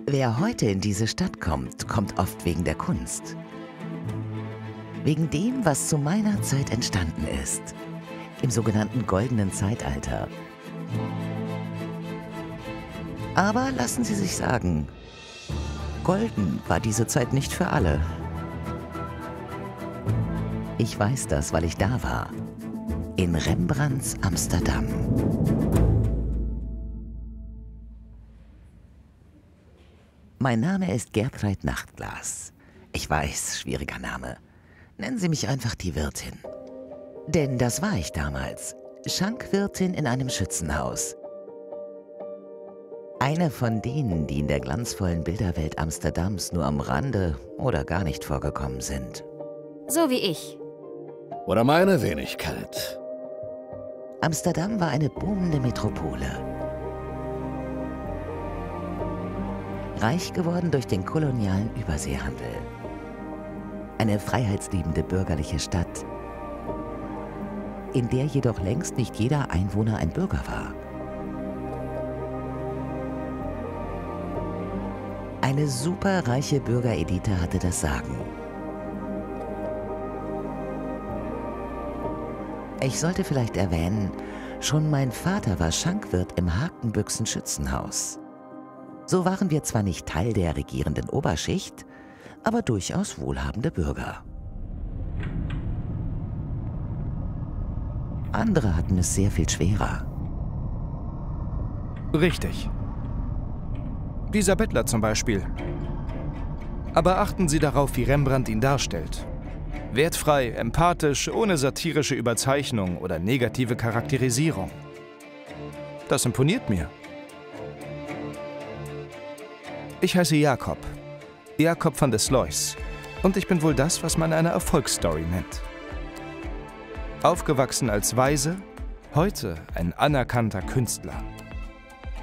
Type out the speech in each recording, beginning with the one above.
Wer heute in diese Stadt kommt, kommt oft wegen der Kunst. Wegen dem, was zu meiner Zeit entstanden ist. Im sogenannten Goldenen Zeitalter. Aber lassen Sie sich sagen, golden war diese Zeit nicht für alle. Ich weiß das, weil ich da war. In Rembrandts Amsterdam. Mein Name ist Gertrud Nachtglas. Ich weiß, schwieriger Name. Nennen Sie mich einfach die Wirtin. Denn das war ich damals. Schankwirtin in einem Schützenhaus. Eine von denen, die in der glanzvollen Bilderwelt Amsterdams nur am Rande oder gar nicht vorgekommen sind. So wie ich. Oder meine Wenigkeit. Amsterdam war eine boomende Metropole. Reich geworden durch den kolonialen Überseehandel. Eine freiheitsliebende bürgerliche Stadt, in der jedoch längst nicht jeder Einwohner ein Bürger war. Eine superreiche Bürgerelite hatte das Sagen. Ich sollte vielleicht erwähnen, schon mein Vater war Schankwirt im Hakenbüchsen Schützenhaus. So waren wir zwar nicht Teil der regierenden Oberschicht, aber durchaus wohlhabende Bürger. Andere hatten es sehr viel schwerer. Richtig. Dieser Bettler zum Beispiel. Aber achten Sie darauf, wie Rembrandt ihn darstellt. Wertfrei, empathisch, ohne satirische Überzeichnung oder negative Charakterisierung. Das imponiert mir. Ich heiße Jakob. Jakob van der Sluis. Und ich bin wohl das, was man eine Erfolgsstory nennt. Aufgewachsen als Waise, heute ein anerkannter Künstler.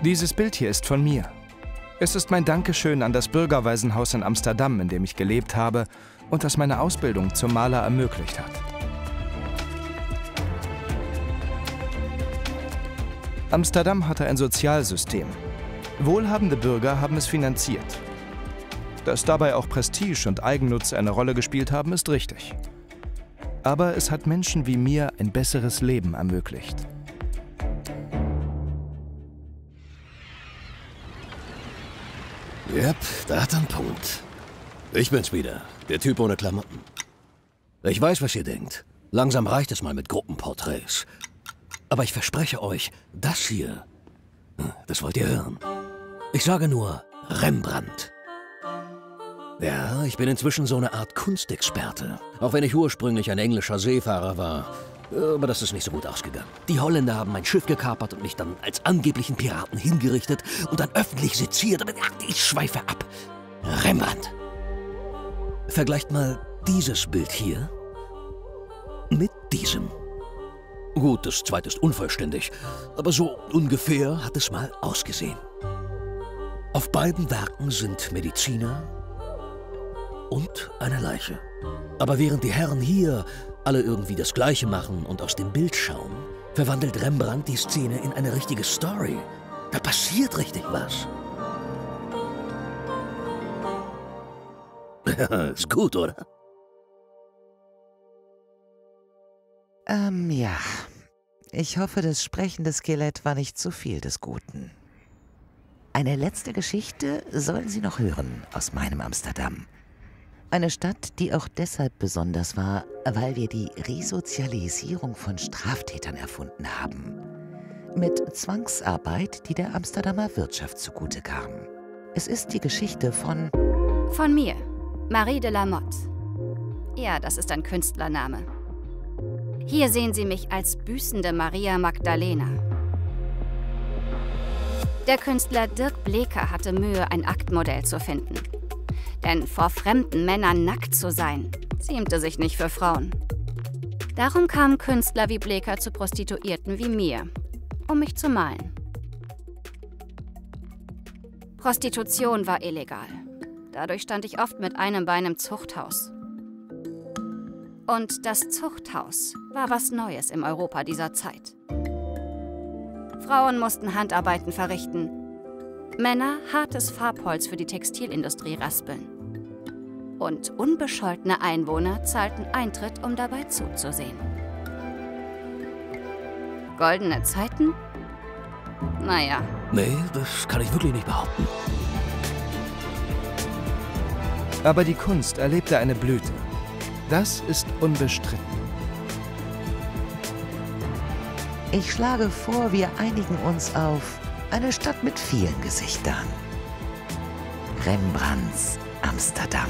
Dieses Bild hier ist von mir. Es ist mein Dankeschön an das Bürgerwaisenhaus in Amsterdam, in dem ich gelebt habe und das meine Ausbildung zum Maler ermöglicht hat. Amsterdam hatte ein Sozialsystem. Wohlhabende Bürger haben es finanziert. Dass dabei auch Prestige und Eigennutz eine Rolle gespielt haben, ist richtig. Aber es hat Menschen wie mir ein besseres Leben ermöglicht. Yep, da hat er einen Punkt. Ich bin's wieder, der Typ ohne Klamotten. Ich weiß, was ihr denkt. Langsam reicht es mal mit Gruppenporträts. Aber ich verspreche euch, das hier, das wollt ihr hören. Ich sage nur Rembrandt. Ja, ich bin inzwischen so eine Art Kunstexperte. Auch wenn ich ursprünglich ein englischer Seefahrer war. Aber das ist nicht so gut ausgegangen. Die Holländer haben mein Schiff gekapert und mich dann als angeblichen Piraten hingerichtet und dann öffentlich seziert. Aber ich schweife ab. Rembrandt. Vergleicht mal dieses Bild hier mit diesem. Gut, das zweite ist unvollständig, aber so ungefähr hat es mal ausgesehen. Auf beiden Werken sind Mediziner und eine Leiche. Aber während die Herren hier alle irgendwie das Gleiche machen und aus dem Bild schauen, verwandelt Rembrandt die Szene in eine richtige Story. Da passiert richtig was. Ist gut, oder? Ja. Ich hoffe, das sprechende Skelett war nicht zu viel des Guten. Eine letzte Geschichte sollen Sie noch hören aus meinem Amsterdam. Eine Stadt, die auch deshalb besonders war, weil wir die Resozialisierung von Straftätern erfunden haben. Mit Zwangsarbeit, die der Amsterdamer Wirtschaft zugute kam. Es ist die Geschichte von mir, Marie de la Motte. Ja, das ist ein Künstlername. Hier sehen Sie mich als büßende Maria Magdalena. Der Künstler Dirk Bleeker hatte Mühe, ein Aktmodell zu finden. Denn vor fremden Männern nackt zu sein, ziemte sich nicht für Frauen. Darum kamen Künstler wie Bleeker zu Prostituierten wie mir, um mich zu malen. Prostitution war illegal. Dadurch stand ich oft mit einem Bein im Zuchthaus. Und das Zuchthaus war was Neues im Europa dieser Zeit. Frauen mussten Handarbeiten verrichten. Männer hartes Farbholz für die Textilindustrie raspeln. Und unbescholtene Einwohner zahlten Eintritt, um dabei zuzusehen. Goldene Zeiten? Naja. Nee, das kann ich wirklich nicht behaupten. Aber die Kunst erlebte eine Blüte. Das ist unbestritten. Ich schlage vor, wir einigen uns auf eine Stadt mit vielen Gesichtern. Rembrandts Amsterdam.